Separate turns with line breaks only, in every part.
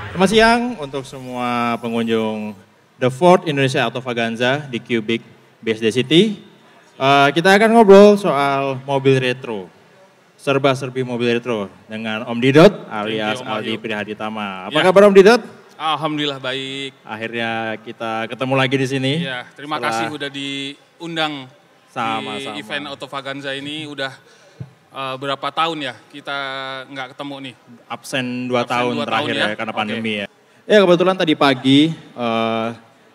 Selamat siang untuk semua pengunjung The Ford Indonesia Autovaganza di Cubic BSD City. Kita akan ngobrol soal mobil retro, serba-serbi mobil retro dengan Om Didot alias Aldi Prihaditama. Apa kabar Om Didot?
Alhamdulillah baik.
Akhirnya kita ketemu lagi di sini.
Iya, terima kasih udah diundang
sama-sama.
Di event Autovaganza ini udah berapa tahun ya kita nggak ketemu nih?
Absen 2 tahun terakhir ya karena pandemi ya. Ya kebetulan tadi pagi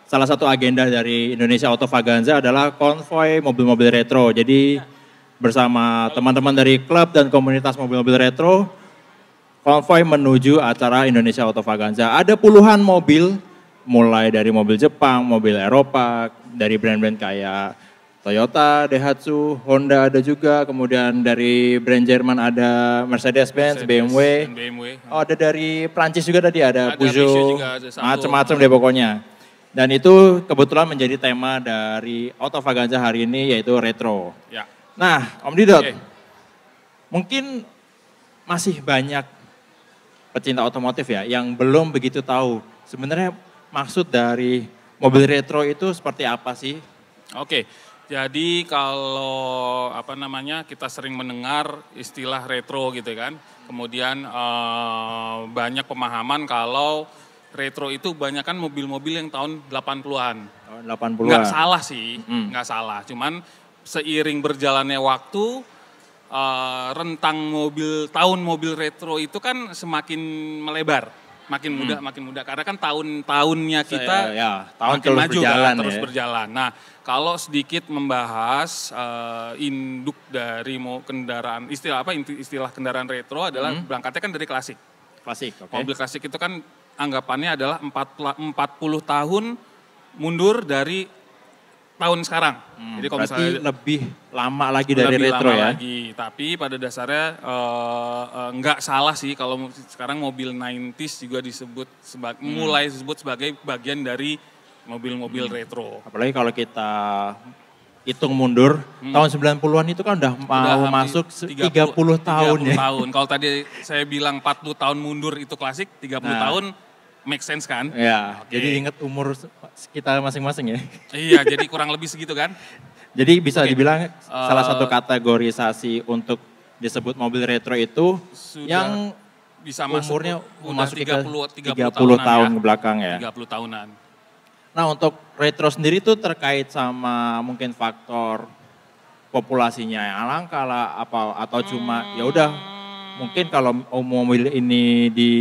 salah satu agenda dari Indonesia Autovaganza adalah konvoi mobil-mobil retro. Jadi bersama teman-teman dari klub dan komunitas mobil-mobil retro, konvoi menuju acara Indonesia Autovaganza. Ada puluhan mobil, mulai dari mobil Jepang, mobil Eropa, dari brand-brand kayak Toyota, Daihatsu, Honda ada juga, kemudian dari brand Jerman ada Mercedes-Benz, BMW. Oh, ada dari Prancis juga tadi ada Peugeot, macam-macam deh pokoknya. Dan itu kebetulan menjadi tema dari Autovaganza hari ini yaitu retro.
Ya.
Nah, Om Didot, mungkin masih banyak pecinta otomotif ya yang belum begitu tahu sebenarnya maksud dari mobil retro itu seperti apa sih?
Jadi kalau kita sering mendengar istilah retro gitu kan, kemudian banyak pemahaman kalau retro itu banyak kan mobil-mobil yang tahun 80-an.
Tahun 80-an.
Nggak salah sih, nggak salah. Cuman seiring berjalannya waktu, rentang tahun mobil retro itu kan semakin melebar. Makin muda. Karena kan tahun-tahunnya kita makin maju terus berjalan. Nah, kalau sedikit membahas induk dari kendaraan, istilah kendaraan retro adalah berangkatnya kan dari klasik.
Klasik, oke.
Mobil klasik itu kan anggapannya adalah 40 tahun mundur dari tahun sekarang.
Jadi kalau misalnya lebih lama lagi dari retro ya.
Tapi pada dasarnya nggak salah sih kalau sekarang mobil 90s juga mulai disebut sebagai bagian dari mobil-mobil retro.
Apalagi kalau kita hitung mundur, tahun 90-an itu kan udah mau masuk 30 tahun ya.
30 tahun. Kalau tadi saya bilang 40 tahun mundur itu klasik, 30 tahun make sense kan?
Ya, jadi ingat umur kita masing-masing ya.
Iya, jadi kurang lebih segitu kan.
Jadi bisa dibilang salah satu kategorisasi untuk disebut mobil retro itu yang
bisa
umurnya masuk
30
tahun ke belakang ya.
30 tahunan.
Nah untuk retro sendiri itu terkait sama mungkin faktor populasinya yang langka lah atau cuma ya udah mungkin kalau mobil ini di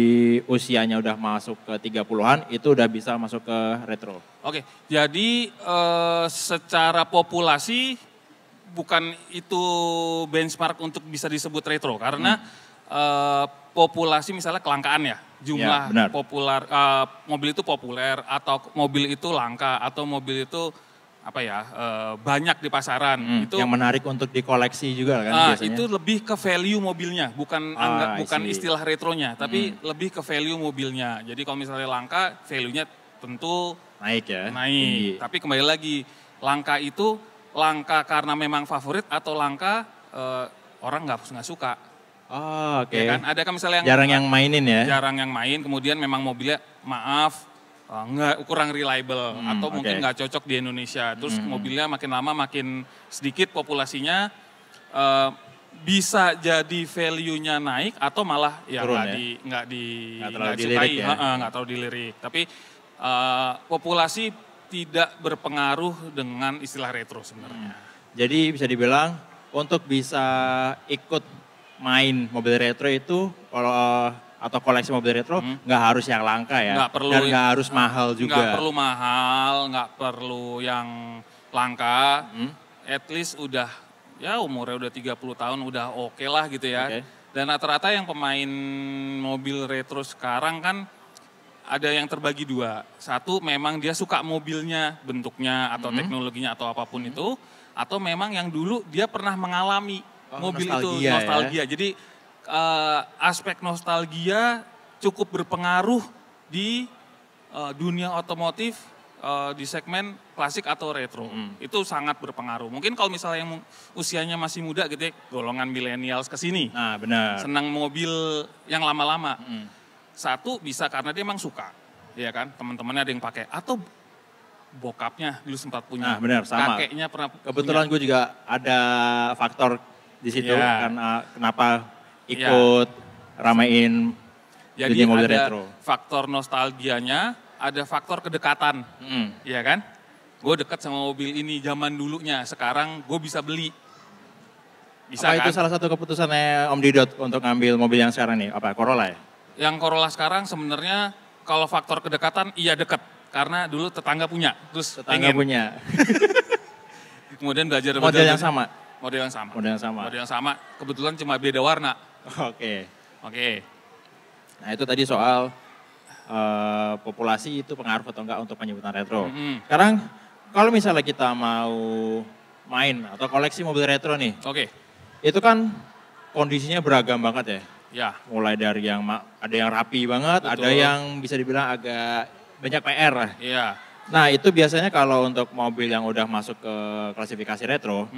usianya udah masuk ke 30-an itu udah bisa masuk ke retro.
Jadi secara populasi bukan itu benchmark untuk bisa disebut retro karena populasi misalnya kelangkaan ya, jumlah mobil itu populer atau mobil itu langka atau mobil itu banyak di pasaran.
Itu yang menarik untuk dikoleksi juga kan biasanya.
Itu lebih ke value mobilnya, bukan istilah retronya, tapi lebih ke value mobilnya. Jadi kalau misalnya langka, value-nya tentu naik. Tinggi. Tapi kembali lagi, langka itu langka karena memang favorit atau langka orang nggak suka. Ya kan? Ada kan misalnya yang
jarang yang mainin ya.
Jarang yang main, kemudian memang mobilnya kurang reliable atau mungkin nggak cocok di Indonesia. Terus mobilnya makin lama makin sedikit populasinya, bisa jadi value-nya naik atau malah nggak disukai, nggak terlalu dilirik. Tapi populasi tidak berpengaruh dengan istilah retro sebenarnya.
Jadi bisa dibilang untuk bisa ikut main mobil retro itu atau koleksi mobil retro nggak harus yang langka ya, dan nggak harus mahal juga.
Nggak perlu mahal, nggak perlu yang langka, at least udah umurnya udah 30 tahun udah oke lah gitu ya. Dan rata-rata yang pemain mobil retro sekarang kan ada yang terbagi dua. Satu memang dia suka mobilnya, bentuknya atau teknologinya atau apapun itu, atau memang yang dulu dia pernah mengalami mobil itu, nostalgia. Jadi aspek nostalgia cukup berpengaruh di dunia otomotif di segmen klasik atau retro. Itu sangat berpengaruh. Mungkin kalau misalnya yang usianya masih muda gitu ya, golongan millennials ke sini.
Nah, benar.
Senang mobil yang lama-lama. Satu bisa karena dia emang suka, ya kan, teman-temannya ada yang pakai, atau bokapnya dulu sempat punya.
Nah benar, sama.
Kakeknya pernah
Kebetulan gue juga ada faktor di situ, karena kenapa
Iya.
ikut ramein
Jadi
dunia mobil
ada
retro.
faktor nostalgianya, ada faktor kedekatan, ya kan? Gue dekat sama mobil ini zaman dulunya, sekarang gue bisa beli. Bisa
Apa
kan?
itu salah satu keputusannya Om Didot untuk ngambil mobil yang sekarang nih? Apa, Corolla ya?
Yang Corolla sekarang sebenarnya kalau faktor kedekatan iya dekat. Karena dulu tetangga punya, terus
Tetangga
pengen.
punya.
Kemudian belajar.
Model yang sama?
Model yang sama.
Model yang sama.
Model yang sama, kebetulan cuma beda warna.
Oke.
Oke.
Nah itu tadi soal populasi itu pengaruh atau enggak untuk penyebutan retro. Sekarang kalau misalnya kita mau main atau koleksi mobil retro nih.
Oke.
Itu kan kondisinya beragam banget ya.
Ya.
Mulai dari yang ada yang rapi banget,
Betul.
ada yang bisa dibilang agak banyak PR lah.
Iya.
Nah itu biasanya kalau untuk mobil yang udah masuk ke klasifikasi retro,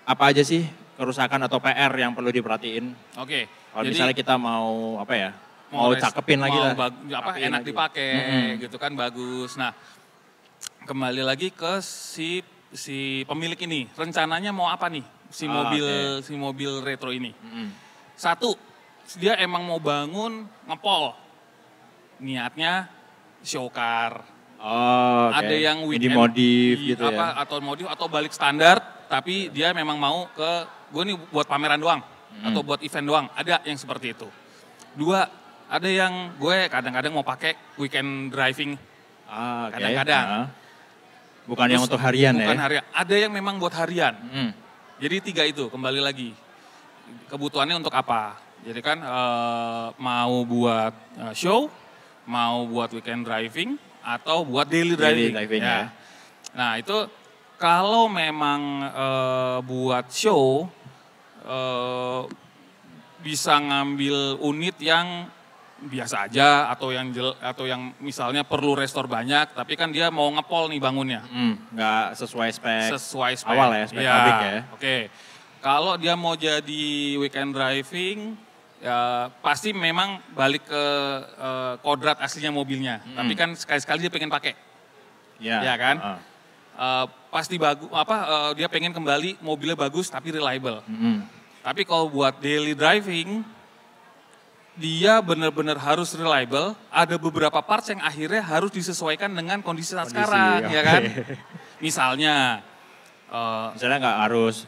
apa aja sih kerusakan atau PR yang perlu diperhatiin?
Oke.
Kalau misalnya kita mau apa ya, mau cakepin lagi lah.
Enak lagi. Dipakai gitu kan, bagus. Nah kembali lagi ke si pemilik ini, rencananya mau apa nih si mobil retro ini? Satu, dia emang mau bangun ngepol, niatnya show car.
Oh,
Ada yang weekend
modif gitu ya.
Atau modif atau balik standar, tapi dia memang mau gue nih buat pameran doang atau buat event doang. Ada yang seperti itu. Dua, ada yang gue kadang-kadang mau pakai weekend driving. Kadang-kadang.
Bukan yang untuk harian ya?
Bukan harian. Ada yang memang buat harian. Jadi 3 itu, kembali lagi. Kebutuhannya untuk apa? Jadi kan mau buat show, mau buat weekend driving, atau buat daily driving.
Ya.
Nah itu kalau memang buat show, bisa ngambil unit yang biasa aja atau yang misalnya perlu restore banyak, tapi kan dia mau ngepol nih bangunnya.
Nggak sesuai spek
awal
ya, spek pabrik ya.
Oke. Kalau dia mau jadi weekend driving, ya pasti memang balik ke kodrat aslinya mobilnya. Tapi kan sekali-sekali dia pengen pakai. Ya kan? Pasti bagus dia pengen kembali mobilnya bagus tapi reliable. Tapi kalau buat daily driving, dia benar-benar harus reliable. Ada beberapa parts yang akhirnya harus disesuaikan dengan kondisi saat sekarang, ya kan? Misalnya
nggak harus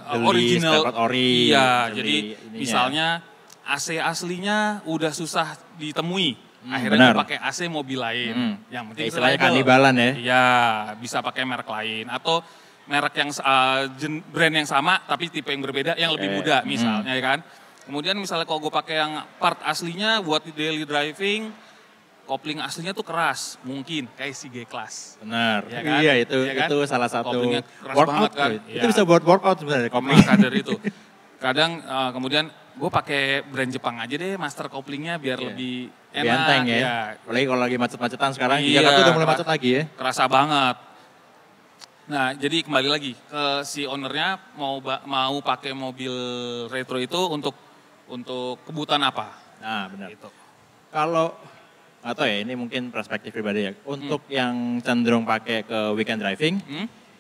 original
ori.
Iya, jadi misalnya AC aslinya udah susah ditemui. Akhirnya pakai AC mobil lain. Yang penting
istilahnya kanibalan ya.
Iya, bisa pakai merek lain atau merek yang brand yang sama tapi tipe yang berbeda yang lebih muda misalnya, ya kan? Kemudian misalnya kalau gue pakai yang part aslinya buat daily driving, kopling aslinya tuh keras, mungkin kayak si G-Class.
Benar,
ya kan?
Iya itu salah satu workout kan. Itu bisa buat workout sebenarnya kopling.
Maka dari itu. Kadang kemudian gue pakai brand Jepang aja deh master koplingnya biar lebih enak.
Enteng ya. Apalagi kalau lagi macet-macetan sekarang, Jakarta udah mulai macet lagi ya.
Kerasa banget. Nah jadi kembali lagi ke si ownernya mau pakai mobil retro itu untuk kebutuhan apa?
Nah benar.
Gitu.
Kalau atau ya ini mungkin perspektif pribadi ya. Untuk yang cenderung pakai ke weekend driving,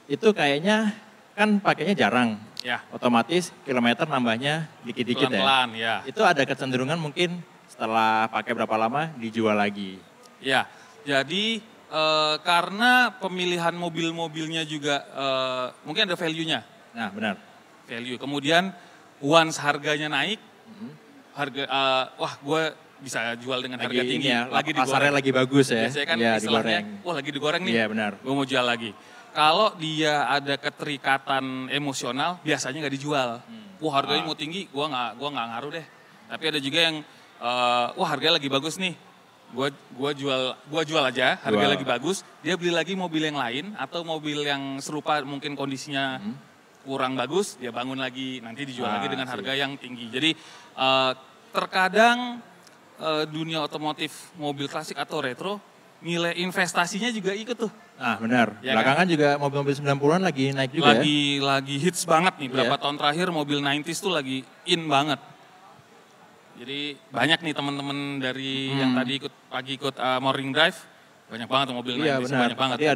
itu kayaknya kan pakainya jarang.
Ya.
Otomatis kilometer nambahnya dikit-dikit
pelan-pelan,
ya. Itu ada kecenderungan mungkin setelah pakai berapa lama dijual lagi.
Ya, jadi karena pemilihan mobil-mobilnya juga mungkin ada value-nya.
Nah benar.
Value. Kemudian once harganya naik, gue bisa jual dengan harga tinggi.
Ya, lagi pasarnya lagi bagus ya.
Biasanya kan
ya,
istilahnya, lagi digoreng nih.
Iya benar.
Gue mau jual lagi. Kalau dia ada keterikatan emosional, biasanya nggak dijual. Wah harganya mau tinggi, gue nggak ngaruh deh. Tapi ada juga yang, wah harganya lagi bagus nih. Gue jual aja, harga lagi bagus. Dia beli lagi mobil yang lain atau mobil yang serupa mungkin kondisinya kurang bagus, dia bangun lagi, nanti dijual lagi dengan harga yang tinggi. Jadi terkadang dunia otomotif mobil klasik atau retro, nilai investasinya juga ikut tuh.
Nah benar,
Ya
belakangan juga mobil-mobil 90-an lagi naik juga
Lagi hits banget nih, berapa tahun terakhir mobil 90s tuh lagi in banget. Jadi banyak nih teman-teman dari yang tadi ikut morning drive, banyak banget mobil
Iya benar,
banyak banget.
Tadi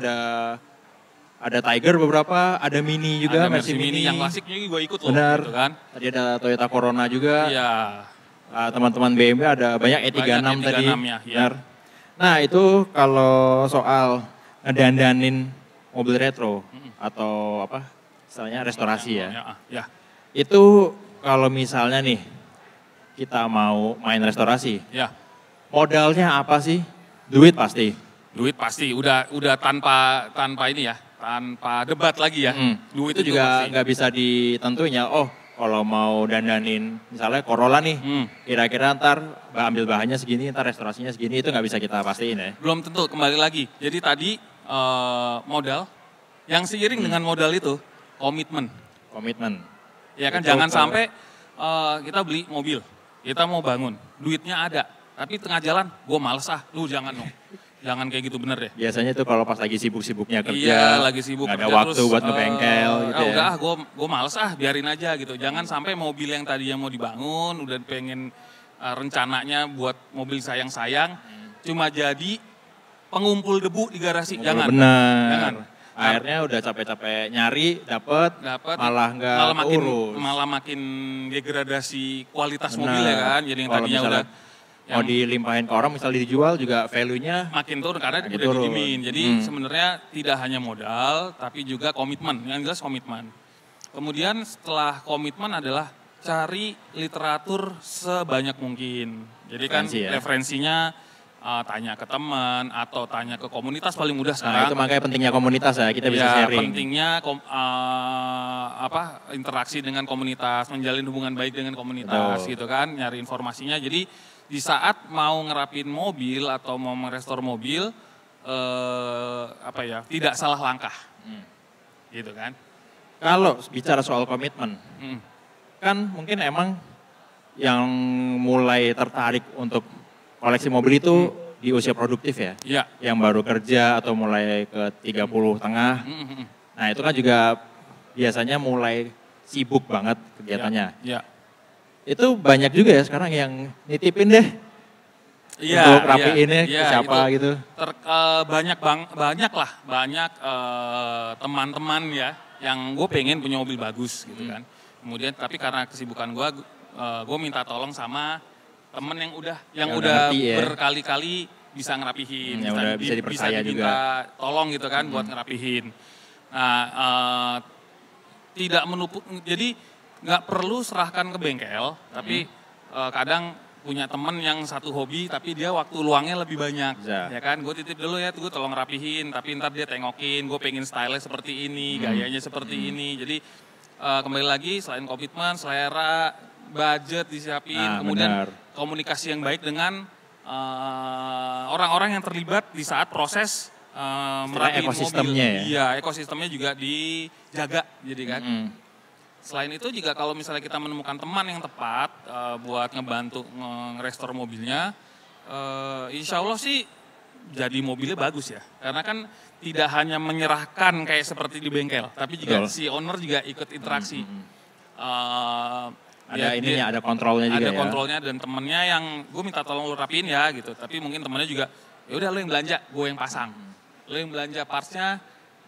ada Tiger beberapa, ada Mini juga,
ada Mercy Mini. Yang klasiknya gue ikut loh.
Benar,
gitu kan.
Tadi ada Toyota Corona juga.
Iya.
Teman-teman BMW ada banyak E36 tadi.
Ya.
Nah itu kalau soal ngedandanin mobil retro atau apa istilahnya restorasi ya. Itu kalau misalnya nih kita mau main restorasi, modalnya apa sih? Duit pasti.
Duit pasti, udah tanpa ini ya, tanpa debat lagi ya.
Duit itu juga nggak bisa ditentuin ya. Oh kalau mau dandanin misalnya Corolla nih, kira-kira ntar ambil bahannya segini, ntar restorasinya segini, itu nggak bisa kita pastiin ya.
Belum tentu, kembali lagi. Jadi tadi modal, yang seiring dengan modal itu komitmen. Ya kan, jangan sampai kita beli mobil, kita mau bangun, duitnya ada, tapi tengah jalan gue males lu jangan dong. Jangan kayak gitu, bener deh.
Biasanya tuh kalau pas lagi sibuk-sibuknya kerja,
iya, lagi sibuk
gak
kerja,
ada waktu buat ngebengkel gitu ya.
Udah, gue males biarin aja gitu. Jangan sampai mobil yang tadinya mau dibangun, udah pengen rencananya buat mobil sayang-sayang, cuma jadi pengumpul debu di garasi. Jangan.
Jangan. Akhirnya udah capek-capek nyari, dapet malah nggak keurus.
Malah makin degradasi kualitas mobilnya kan. Jadi yang tadinya udah
mau dilimpahin ke orang, misalnya dijual juga value-nya
makin turun karena udah didimin. Jadi sebenarnya tidak hanya modal, tapi juga komitmen. Yang jelas komitmen. Kemudian setelah komitmen adalah cari literatur sebanyak mungkin. Jadi kan referensinya tanya ke teman atau tanya ke komunitas paling mudah sekarang.
Nah itu makanya pentingnya komunitas ya, kita bisa sharing.
Pentingnya interaksi dengan komunitas, menjalin hubungan baik dengan komunitas gitu kan, nyari informasinya. Jadi di saat mau ngerapin mobil atau mau merestor mobil, tidak salah langkah, gitu kan.
Kalau bicara soal komitmen, kan mungkin emang yang mulai tertarik untuk koleksi mobil itu di usia produktif ya. Yang baru kerja atau mulai ke 30 tengah. Nah itu kan juga biasanya mulai sibuk banget kegiatannya. Itu banyak juga ya sekarang yang nitipin deh untuk rapiinnya ke siapa gitu.
Banyak teman-teman ya yang gue pengen punya mobil bagus gitu kan. Kemudian tapi karena kesibukan gue minta tolong sama temen yang udah berkali-kali bisa ngerapihin,
bisa dipercaya
diminta
juga.
Tolong gitu kan buat ngerapihin. Nah, tidak menumpuk, jadi nggak perlu serahkan ke bengkel, tapi kadang punya temen yang satu hobi tapi dia waktu luangnya lebih banyak, ya kan? Gue titip dulu ya, gue tolong rapihin, tapi ntar dia tengokin, gue pengen style seperti ini, gayanya seperti ini. Jadi kembali lagi selain komitmen, selera, budget disiapin, kemudian komunikasi yang baik dengan orang-orang yang terlibat di saat proses merapiin
ekosistemnya
mobil. Iya, ekosistemnya juga dijaga, jadi kan. Selain itu juga kalau misalnya kita menemukan teman yang tepat buat ngebantu ngerestor mobilnya, insya Allah sih jadi mobilnya bagus ya. Karena kan tidak hanya menyerahkan kayak seperti di bengkel, tapi juga si owner juga ikut interaksi.
Ada kontrolnya juga ya.
Ada kontrolnya dan temennya yang gue minta tolong lu rapiin ya gitu. Tapi mungkin temennya juga, ya udah lu yang belanja, gue yang pasang. Lu yang belanja partsnya,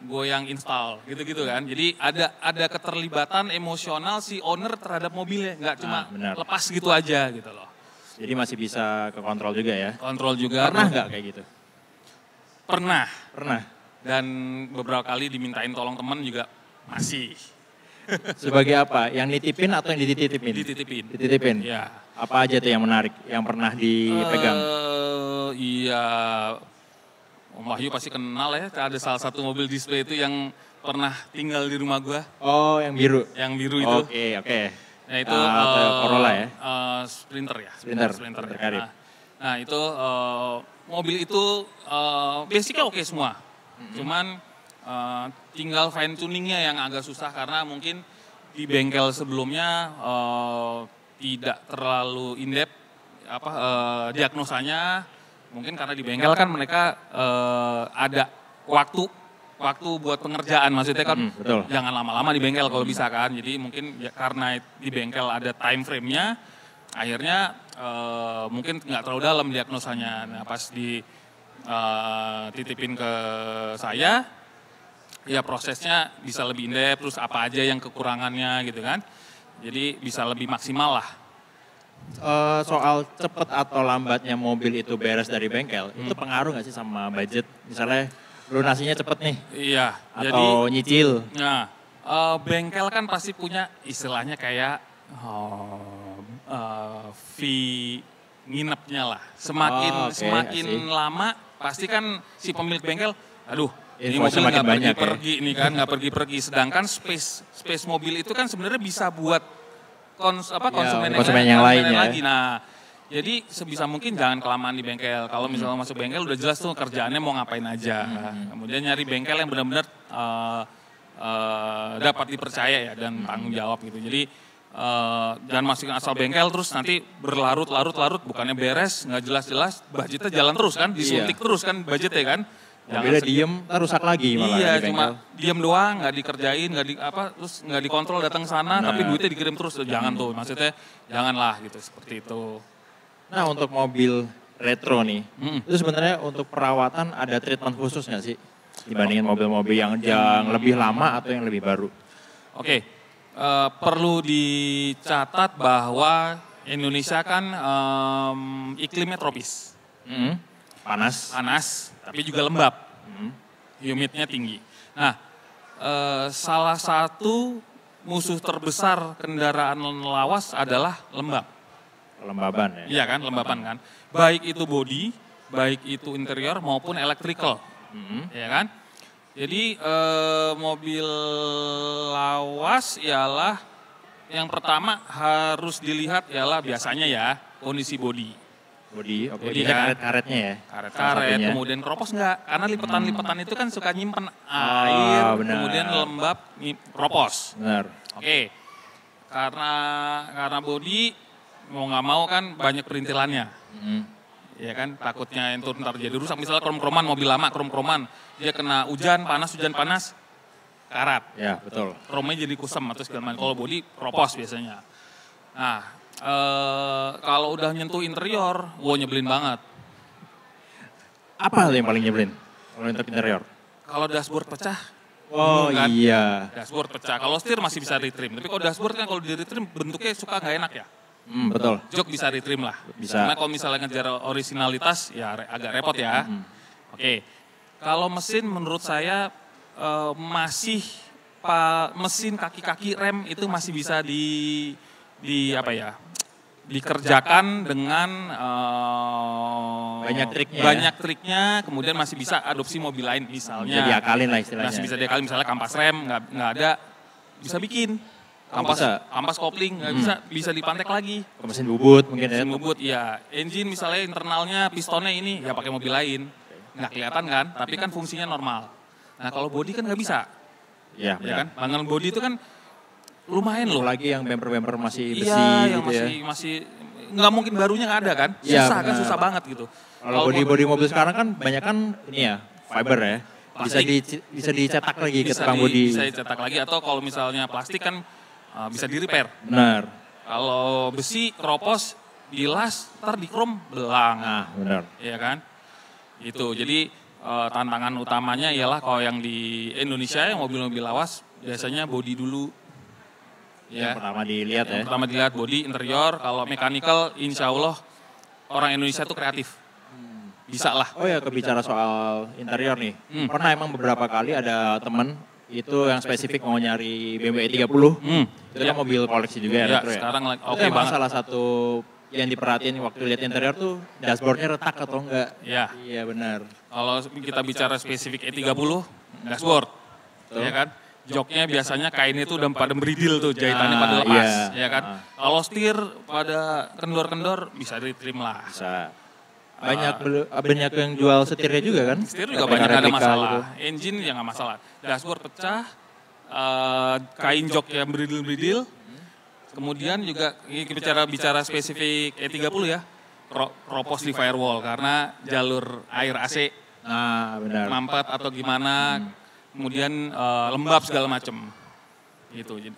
gue yang install gitu-gitu kan. Jadi ada keterlibatan emosional si owner terhadap mobilnya, nggak cuma lepas gitu aja gitu loh.
Jadi masih bisa ke kontrol juga ya.
Kontrol juga.
Pernah nggak kayak gitu?
Pernah.
Dan
beberapa kali dimintain tolong temen juga masih.
Sebagai apa? Yang nitipin atau yang dititipin? Dititipin.
Ya.
Apa aja tuh yang menarik, yang pernah dipegang?
Iya. Om Wahyu pasti kenal ya, ada salah satu mobil display itu yang pernah tinggal di rumah gua.
Oh, yang biru?
Yang biru itu.
Oke.
Nah itu
Corolla ya?
Sprinter ya?
Sprinter Carib.
Nah itu mobil itu basicnya oke semua. Cuman tinggal fine tuningnya yang agak susah karena mungkin di bengkel sebelumnya tidak terlalu in-depth diagnosanya. Mungkin karena di bengkel kan mereka ada waktu buat pengerjaan, maksudnya kan jangan lama-lama di bengkel kalau bisa kan. Jadi mungkin ya, karena di bengkel ada time frame-nya, akhirnya mungkin nggak terlalu dalam diagnosanya. Nah pas titipin ke saya, ya prosesnya bisa lebih in-depth, terus apa aja yang kekurangannya gitu kan. Jadi bisa lebih maksimal lah.
Soal cepet atau lambatnya mobil itu beres dari bengkel, itu pengaruh nggak sih sama budget? Misalnya lunasinya cepet nih,
iya,
atau
jadi,
nyicil?
Nah, bengkel kan pasti punya istilahnya kayak fee nginepnya lah. Semakin lama pasti kan si pemilik bengkel, aduh ini mobil nggak pergi-pergi nih kan, nggak pergi-pergi. Sedangkan space mobil itu kan sebenarnya bisa buat konsumen yang lain lagi. Nah, jadi sebisa mungkin jangan kelamaan di bengkel. Kalau misalnya masuk bengkel udah jelas tuh kerjaannya mau ngapain aja. Kemudian nyari bengkel yang benar-benar dapat dipercaya ya dan tanggung jawab gitu. Jadi jangan masukin asal bengkel terus nanti berlarut-larut bukannya beres, nggak jelas-jelas, budgetnya jalan terus kan, disuntik terus kan budgetnya kan.
Mobilnya diem, rusak lagi malah.
Iya, cuma diem doang, nggak dikerjain, terus nggak dikontrol datang sana, tapi duitnya dikirim terus. Jangan tuh, maksudnya janganlah gitu, seperti itu.
Nah untuk mobil retro nih, itu sebenarnya untuk perawatan ada treatment khusus nggak sih dibandingin mobil-mobil yang lebih lama atau yang lebih baru?
Oke, perlu dicatat bahwa Indonesia kan iklimnya tropis. Panas, tapi juga lembab. Humidnya tinggi. Nah, salah satu musuh terbesar kendaraan lawas adalah lembab.
Kelembaban ya?
Iya kan, lembaban kan. Baik itu body, baik itu interior maupun electrical. Ya kan? Jadi mobil lawas ialah yang pertama harus dilihat ialah biasanya ya kondisi body.
Body ya. Karet-karetnya ya?
Karet, kemudian keropos enggak. Karena lipetan-lipetan itu kan suka nyimpen air, kemudian lembab, keropos.
Benar.
Oke, karena body mau nggak mau kan banyak perintilannya. Ya kan, takutnya itu ntar jadi rusak. Misalnya krom-kroman, mobil lama krom-kroman, dia kena hujan panas, karat.
Ya, betul.
Kromnya jadi kusam atau segala macam. Kalau body, keropos biasanya. Nah, kalau udah nyentuh interior, nyebelin banget.
Apa yang paling nyebelin kalau nyentuh interior?
Kalau dashboard pecah.
Kan? Iya.
Dashboard pecah. Kalau setir masih bisa retrim. Tapi kalau dashboard kan kalau di retrim bentuknya suka nggak enak ya.
Betul.
Jok bisa retrim lah.
Bisa.
Karena kalau misalnya ngejar originalitas ya agak repot ya. Oke. Kalau mesin menurut saya mesin kaki-kaki rem itu masih bisa dikerjakan dengan banyak triknya, kemudian masih bisa adopsi mobil lain misalnya.
Bisa diakalin lah istilahnya.
Masih bisa diakalin, misalnya kampas rem nggak ada, bisa bikin. Kampas kopling nggak bisa dipantek lagi.
Mesin bubut mungkin ya.
Mesin bubut, iya. Engine misalnya internalnya pistonnya ini ya pakai mobil lain, nggak kelihatan kan, tapi kan fungsinya normal. Nah kalau body kan nggak bisa.
Iya
kan, panggilan body itu kan lumayan loh.
Lagi yang bumper masih besi
yang
gitu
masih nggak mungkin barunya nggak ada kan? Susah banget gitu.
Kalau body mobil sekarang kan banyak kan ini ya fiber ya. Bisa dicetak lagi ke tukang body.
Bisa dicetak lagi atau kalau misalnya plastik kan bisa di repair.
Benar.
Kalau besi keropos dilas ntar di krom belang.
Nah benar.
Iya kan? Itu jadi tantangan utamanya ialah kalau yang di Indonesia yang mobil-mobil lawas biasanya body dulu.
Ya. Yang pertama dilihat ya.
Pertama dilihat body, interior, kalau mechanical insya Allah orang Indonesia tuh kreatif. Bisa lah.
Oh ya kebicara soal interior nih. Pernah emang beberapa kali ada temen itu yang spesifik mau nyari BMW E30. Itu kan mobil koleksi juga ya.
Sekarang
oke banget. Salah satu yang diperhatiin waktu lihat interior tuh dashboardnya retak atau enggak. Iya benar.
Kalau kita bicara spesifik E30, dashboard. Ya kan? Joknya biasanya kainnya itu udah pada beridil tuh, jahitannya pada lepas, ya kan. Kalau setir pada kendor-kendor bisa ditrim lah.
Bisa. Banyak yang jual setirnya juga kan?
Setir juga banyak ada masalah. Gitu. Engine ya nggak masalah. Dashboard pecah, kain jok yang beridil-beridil. Kemudian juga bicara spesifik E30 ya, keropos di firewall karena jalur air AC
benar.
mampet atau gimana. Kemudian lembab segala macam. Gitu.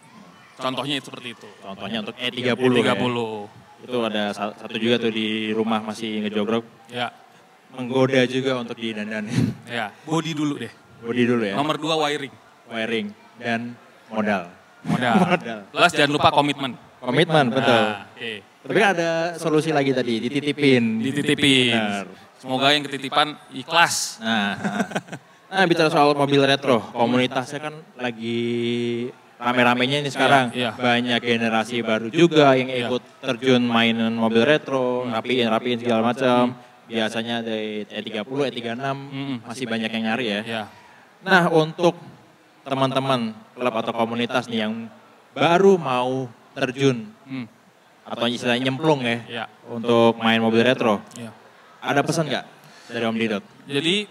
Contohnya seperti itu.
Contohnya untuk E30.
E30.
Itu ada satu juga tuh di rumah masih ngejogrok.
Ya.
Menggoda juga untuk didandanin.
Ya, body dulu deh.
Body dulu ya.
Nomor 2 wiring.
Wiring dan modal.
Modal. Plus jangan lupa komitmen.
Komitmen, betul.
Nah, okay.
Tapi ada solusi lagi tadi, dititipin.
Benar. Semoga yang ketitipan ikhlas.
Nah, bicara soal mobil retro, komunitasnya kan lagi rame-ramenya ini sekarang. Banyak generasi baru juga yang ikut terjun mainan mobil retro, rapiin segala macam. Biasanya dari E30, E36 masih banyak yang nyari ya. Nah, untuk teman-teman klub atau komunitas nih yang baru mau terjun atau istilahnya nyemplung ya untuk main mobil retro. Ada pesan nggak dari Om Didot?
Jadi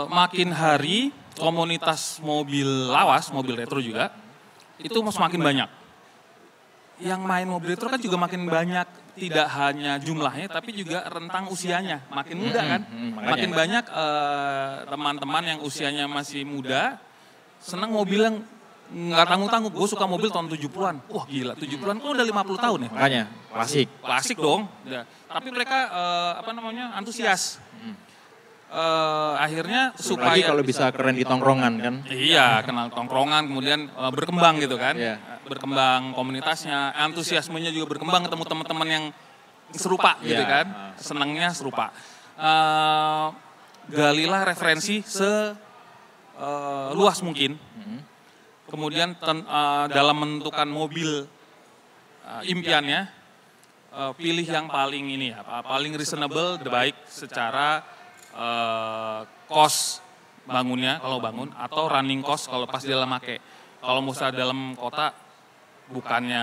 makin hari komunitas mobil lawas, mobil retro juga itu semakin banyak. Yang main mobil retro kan juga makin banyak, tidak hanya jumlahnya tapi juga rentang usianya, makin muda kan. Makin banyak teman-teman yang usianya masih muda senang mobil yang nggak tanggung-tanggung. Gue suka mobil tahun 70-an. Wah gila, 70-an kan udah 50 tahun ya.
Makanya, klasik.
Klasik dong. Ya. Tapi mereka antusias. Akhirnya supaya...
Lagi kalau bisa keren di tongkrongan kan.
Iya, kenal tongkrongan, kemudian berkembang gitu kan. Berkembang komunitasnya, antusiasmenya juga berkembang, ketemu teman-teman yang serupa gitu kan. Senangnya serupa. Galilah referensi luas mungkin. Kemudian dalam menentukan mobil impiannya, pilih yang paling paling reasonable, baik secara cost bangunnya kalau bangun atau running cost kalau pas di dalam make. Kalau misalnya dalam kota bukannya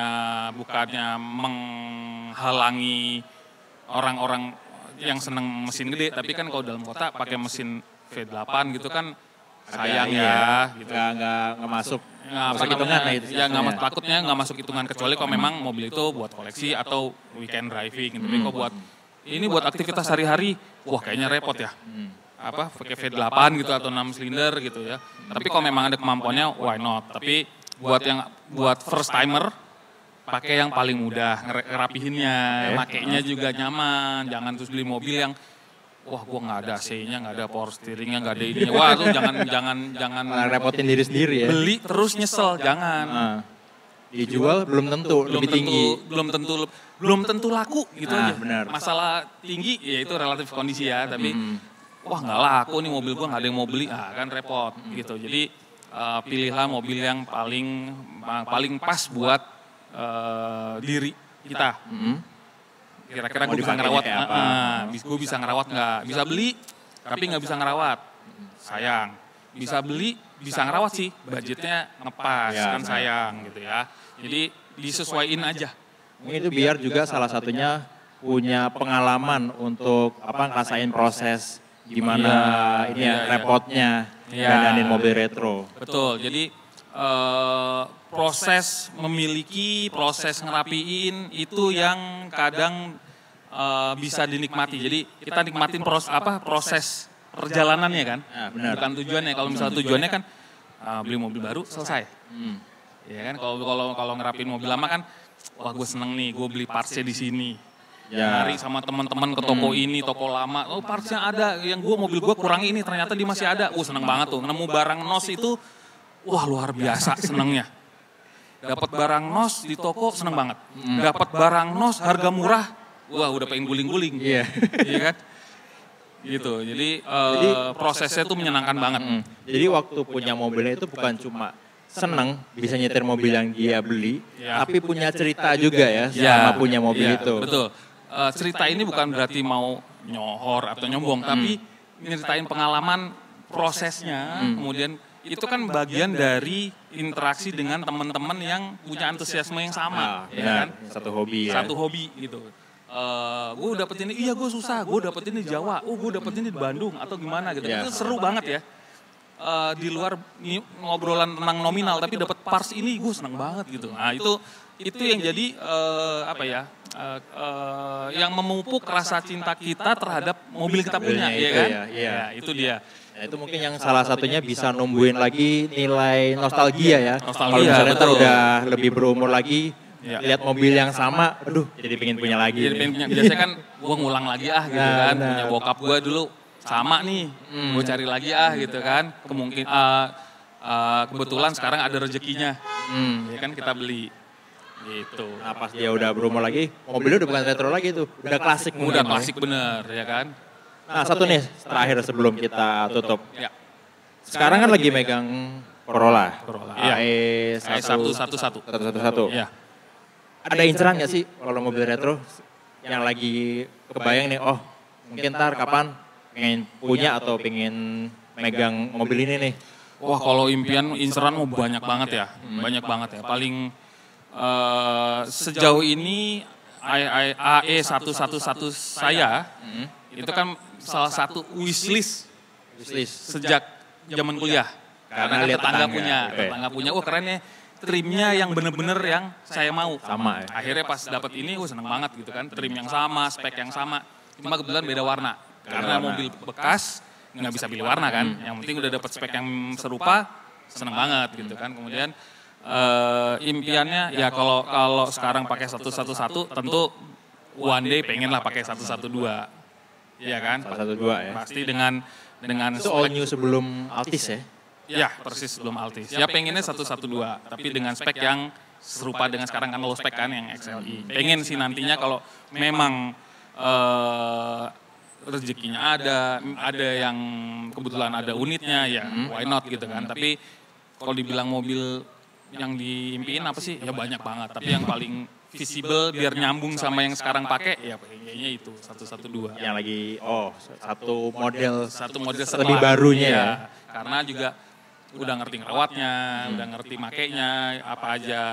menghalangi orang-orang yang senang mesin gede, tapi kan kalau dalam kota pakai mesin V8 gitu kan sayang gitu.
Nggak masuk
hitungan takutnya nggak masuk hitungan kecuali kalau memang mobil itu buat koleksi atau weekend driving gitu. Tapi kalau buat aktivitas sehari-hari, wah kayaknya repot ya. Pakai V8 gitu atau 6 silinder gitu ya. Tapi kalau memang ada kemampuannya, why not? Tapi buat first timer pakai yang paling mudah, ngerapihinnya, makainya juga nyaman. Jangan terus beli mobil yang wah gue nggak ada AC-nya, nggak ada power steeringnya, nggak ada ininya. Wah tuh jangan
repotin diri sendiri ya.
Beli terus nyesel, jangan.
Dijual belum tentu lebih tinggi.
Belum tentu laku gitu aja.
Benar.
Masalah tinggi ya itu relatif kondisi ya, tapi wah nggak laku nih mobil gue, nggak ada yang mau beli, kan repot gitu. Jadi pilihlah mobil yang paling pas buat diri kita. Kira-kira gue bisa ngerawat, gue bisa ngerawat nggak? Bisa beli, tapi nggak bisa ngerawat. Sayang. Bisa beli, bisa ngerawat sih, budgetnya ngepas, kan sayang gitu ya. Jadi disesuaiin aja.
Itu biar juga salah satunya punya pengalaman untuk ngerasain proses gimana repotnya dandanin mobil retro.
Betul, jadi proses memiliki, proses ngerapiin itu yang kadang bisa dinikmati. Jadi kita nikmatin proses perjalanannya kan, bukan tujuannya. Kalau misalnya tujuannya kan beli mobil baru selesai. Ya kan, kalau ngerapin mobil lama kan, wah gue seneng nih, gue beli partsnya di sini. Nyari sama teman-teman ke toko ini, toko lama, oh partsnya ada, yang mobil gue kurang ini, ternyata dia masih ada. Seneng banget tuh, nemu barang nos itu, wah luar biasa senengnya. Dapat barang nos di toko seneng banget. Dapat barang nos harga murah, wah udah pengen guling-guling. Iya kan? Gitu, jadi prosesnya tuh menyenangkan banget.
Jadi waktu punya mobilnya itu bukan cuma seneng bisa nyetir mobil yang dia beli, tapi punya cerita juga ya sama punya mobil itu.
Betul. Cerita ini bukan berarti mau nyohor atau nyombong, tapi nyeritain pengalaman prosesnya, kemudian itu kan bagian dari interaksi dengan teman-teman yang punya antusiasme yang sama, ya kan?
Satu hobi ya.
Satu hobi gitu. Gue dapet ini, iya gue susah, gue dapet ini di Jawa, gue dapet ini di Bandung atau gimana gitu. Itu seru banget ya. Di luar ngobrolan tentang nominal tapi dapat parts ini gue seneng banget gitu. Nah itu yang jadi yang memupuk rasa cinta kita terhadap mobil kita punya, ya kan?
Iya.
Itu dia.
Nah, itu mungkin yang salah satunya bisa numbuhin lagi nilai nostalgia ya.
Nostalgia,
kalau misalnya udah lebih berumur lagi, lihat mobil yang sama, aduh jadi pengen punya lagi.
Jadi pengen punya, biasanya kan gue ngulang lagi gitu kan, punya bokap gue dulu sama nih, gue cari lagi gitu kan, kebetulan sekarang ada rezekinya, ya kan kita beli. Gitu.
Nah pas dia udah berumur lagi, mobilnya udah bukan retro lagi tuh, udah klasik.
Udah klasik bener, ya kan.
Nah satu nih terakhir sebelum kita tutup. Ya. Sekarang kan lagi megang Corolla.
AE 111.
Iya. Ada inceran gak sih kalau mobil retro yang lagi kebayang nih, oh mungkin ntar kapan pengen punya atau pengen megang mobil ini nih?
Wah kalau impian inceran mau banyak banget ya, banyak banget ya. Paling sejauh ini AE 111 saya itu kan salah satu wishlist sejak zaman kuliah. Karena lihat tetangga punya, wah keren ya. Trimnya yang bener-bener yang saya mau.
Sama ya.
Akhirnya pas dapat ini, seneng banget gitu kan. Trim yang sama, spek yang sama. Cuma kebetulan beda warna. Karena mobil bekas nggak bisa pilih warna kan. Yang penting udah dapat spek yang serupa, seneng banget gitu kan. Kemudian impiannya ya kalau sekarang pakai 111 tentu one day pengen lah pakai 112. Iya kan?
112 ya.
Pasti dengan
itu all new sebelum Altis ya?
Ya, persis belum Altis. Ya pengennya 112, tapi dengan spek yang serupa dengan sekarang kan low spek kan yang XLI. Pengen sih nantinya kalau memang rezekinya ada yang kebetulan ada unitnya ya why not gitu kan. Tapi kalau dibilang mobil yang diimpiin apa sih? Ya banyak banget, tapi yang paling visible biar nyambung sama yang sekarang pakai ya kayaknya itu 112.
Yang lagi satu model
lebih barunya ya. Karena juga udah ngerti ngerawatnya, udah ngerti makainya, apa aja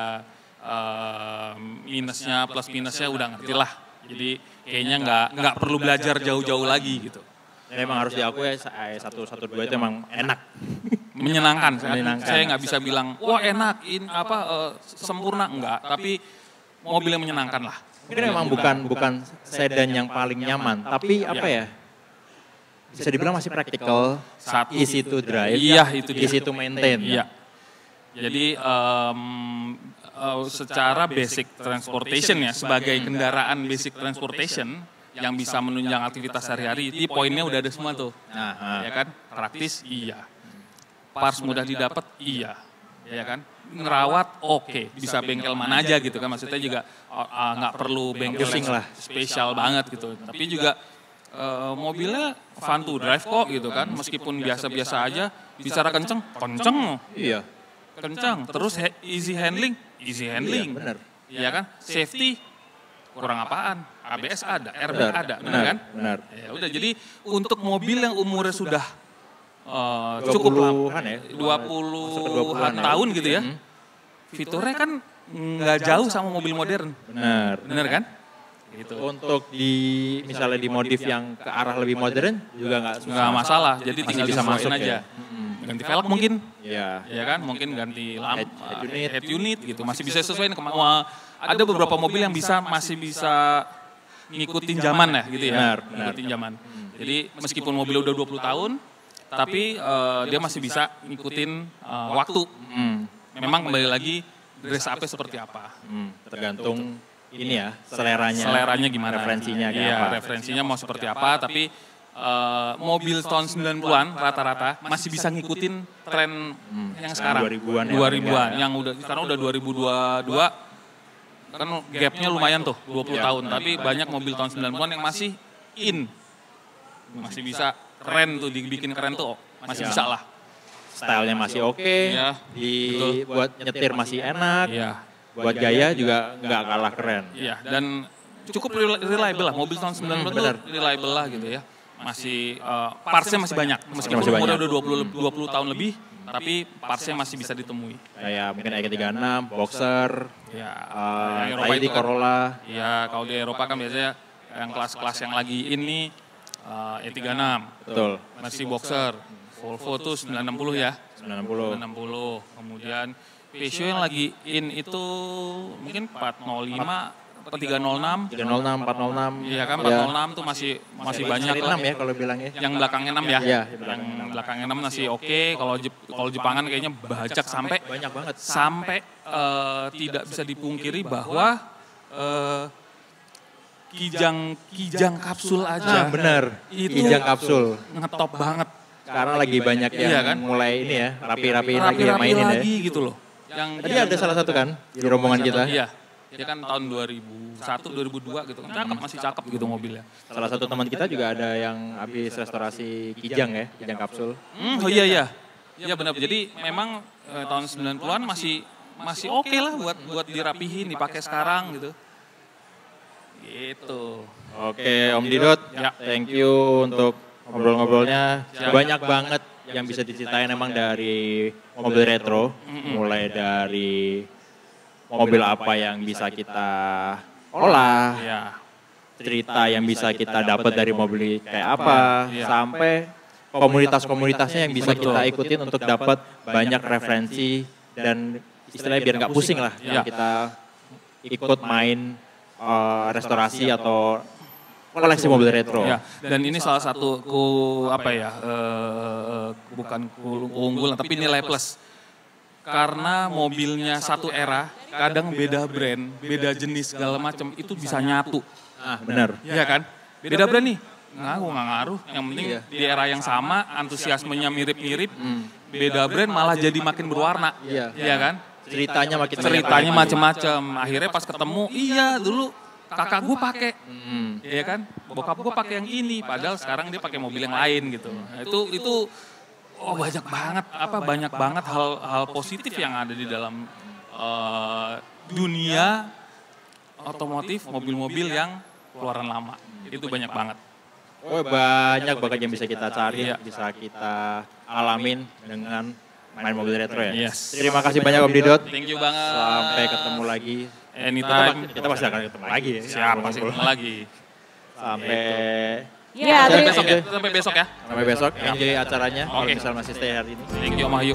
minusnya, plus minusnya udah ngerti lah. Jadi kayaknya nggak perlu belajar jauh-jauh lagi gitu.
Memang harus diakui 112 itu emang enak.
Menyenangkan. Saya nggak bisa bilang, wah enak, sempurna, enggak. Tapi mobil yang menyenangkan lah.
Mungkin memang bukan sedan yang paling nyaman, tapi apa ya? Bisa dibilang masih praktikal, easy to drive, easy to maintain.
Iya. Jadi secara basic transportation ya, sebagai kendaraan basic transportation yang bisa menunjang aktivitas sehari-hari, di poinnya udah ada semua tuh. Ya kan? Praktis, iya. Parts mudah didapat, iya. Ya kan? Ngerawat, oke. Bisa bengkel mana aja gitu kan. Maksudnya juga nggak perlu bengkel yang spesial banget gitu. Tapi juga mobilnya fun to drive kok gitu kan, meskipun biasa-biasa aja, bicara kenceng,
iya,
kenceng, terus easy handling, iya,
benar,
iya kan, safety kurang apaan, ABS ada, airbag ada, benar kan,
benar,
ya udah jadi untuk mobil yang umurnya sudah cukup lama, 20-an tahun gitu ya, fiturnya kan nggak jauh sama mobil modern, benar kan. Gitu. Untuk
misalnya di modif yang ke arah lebih modern juga
nggak masalah, jadi tinggal
bisa masuk
aja.
Ya?
Ganti velg mungkin,
ya
kan, mungkin ganti head unit gitu, masih bisa sesuaiin. Ada beberapa mobil yang masih bisa ngikutin zaman ya gitu ya, ngikutin zaman. Jadi meskipun mobil udah 20 tahun, tapi dia masih bisa ngikutin waktu. Memang kembali lagi dress up-nya seperti apa.
Tergantung ini ya, seleranya
gimana,
referensinya
referensinya mau seperti apa, tapi mobil tahun 90-an rata-rata masih bisa ngikutin tren yang sekarang 2000-an yang udah sekarang udah 2022 kan gapnya lumayan tuh 20 tahun, tapi banyak mobil tahun 90-an yang masih masih bisa keren tuh, dibikin keren tuh masih bisa lah,
stylenya masih oke, buat nyetir masih enak, buat gaya juga nggak kalah keren.
Iya, dan cukup reliable lah, mobil tahun 90 tuh reliable lah gitu ya. Masih partsnya masih banyak, meskipun umurnya udah 20 tahun lebih, tapi partsnya masih bisa ditemui.
Kayak mungkin EG36, Boxer,
Eropa
di Corolla.
Iya, kalau di Eropa kan biasanya yang kelas-kelas yang lagi ini E36.
Betul.
Masih Boxer, Volvo tuh 960 ya.
960.
Kemudian Peugeot yang lagi in itu mungkin 405 atau 306.
306, 406.
Iya kan, 406 tuh masih banyak.
6 ya kalau bilangnya.
Yang belakangnya 6 ya.
Iya,
yang belakang enam masih oke. Kalau Jepangan kayaknya bajak sampai
banyak banget.
Sampai tidak bisa dipungkiri bahwa kijang kapsul aja.
Benar.
Itu
kijang kapsul
ngetop banget.
Sekarang lagi banyak yang
iya kan?
Mulai ini ya, rapi-rapiin lagi yang mainin
lagi
ya.
gitu loh.
Tadi ada salah satu kan di rombongan kita.
Iya. Ya kan tahun 2001, 2002 gitu kan. Masih cakep gitu mobilnya.
Salah satu teman kita juga ada yang habis restorasi kijang ya, kijang kapsul.
Oh iya. Iya benar. Jadi memang tahun 90-an masih oke lah buat dirapihin, dipakai sekarang gitu. Gitu.
Oke, Om Didot,
Ya.
thank you untuk ngobrol-ngobrolnya. Banyak banget yang bisa diceritain emang dari mobil retro, mulai dari mobil apa yang bisa kita olah,
Iya.
cerita yang bisa kita dapat dari mobil kayak apa, sampai komunitas-komunitasnya yang bisa kita ikutin untuk dapat banyak referensi dan istilahnya biar nggak pusing lah yang kita ikut main restorasi atau koleksi mobil retro.
Ya, dan ini salah satu bukan keunggulan tapi nilai plus. Karena mobilnya satu era, kadang beda brand, beda jenis segala macam itu bisa nyatu.
Benar.
Iya kan? Beda brand nih. Nggak ngaruh. Yang penting di era yang sama, antusiasmenya mirip-mirip. Beda brand malah jadi makin berwarna. Iya kan?
Ceritanya
macam-macam. Akhirnya pas ketemu, iya dulu kakak gue pakai, ya kan? Bokap gue pakai yang ini, padahal sekarang dia pakai mobil yang lain gitu. Nah, itu banyak banget hal positif yang ada di dalam dunia otomotif, mobil-mobil yang keluaran lama. Itu banyak banget.
Banyak banget yang bisa kita cari, bisa kita alamin dengan main mobil retro ya.
Yes.
Terima kasih banyak Om Didot.
Thank you banget.
Sampai ketemu lagi.
Anytime.
Kita pasti akan ketemu lagi ya.
Siap, pasti ketemu lagi.
Sampai
Sampai besok ya.
Sampai besok. Enjoy acaranya. Kalau misal masih stay hari ini.
Thank you Om Ayu.